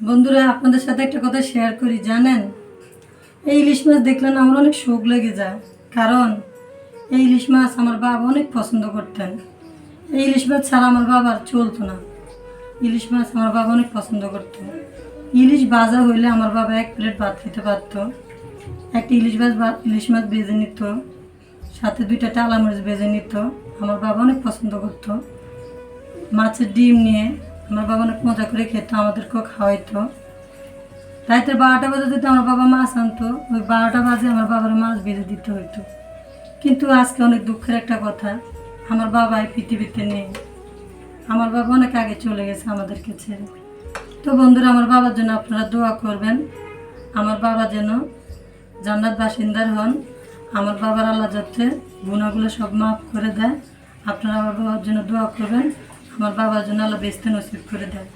বন্ধুরা, আপনাদের সাথে একটা কথা শেয়ার করি। জানেন, এই ইলিশ মাছ দেখলে না আমার অনেক শোক লেগে যায়। কারণ এই ইলিশ মাছ আমার বাবা অনেক পছন্দ করতেন। এই ইলিশ মাছ ছাড়া আমার বাবার চলতো না। ইলিশ মাছ আমার বাবা অনেক পছন্দ করতো। ইলিশ ভাজা হইলে আমার বাবা এক প্লেট ভাত খেতে পারতো। একটা ইলিশ মাছ ভেজে নিত, সাথে 2টা টালা মরিচ ভেজে নিত। আমার বাবা অনেক পছন্দ করতো। মাছের ডিম নিয়ে আমার বাবা অনেক মজা করে খেত, আমাদেরকেও খাওয়াইতো। রাতে 12টা বাজে যদি আমার বাবা মাছ আনতো, ওই 12টা বাজে আমার বাবার মাছ ভেজে দিতে হইতো। কিন্তু আজকে অনেক দুঃখের একটা কথা, আমার বাবা এই পৃথিবীতে নেই। আমার বাবা অনেক আগে চলে গেছে আমাদেরকে ছেড়ে। তো বন্ধুরা, আমার বাবার জন্য আপনারা দোয়া করবেন। আমার বাবা যেন জান্নাত বাসিন্দার হন। আমার বাবার আল্লাহ যাতে গুনাহগুলো সব মাফ করে দেয়। আপনারা আমার বাবার জন্য দোয়া করবেন। আমার বাবার জন্য আল্লাহ বেহেশত নসিব করে দেয়।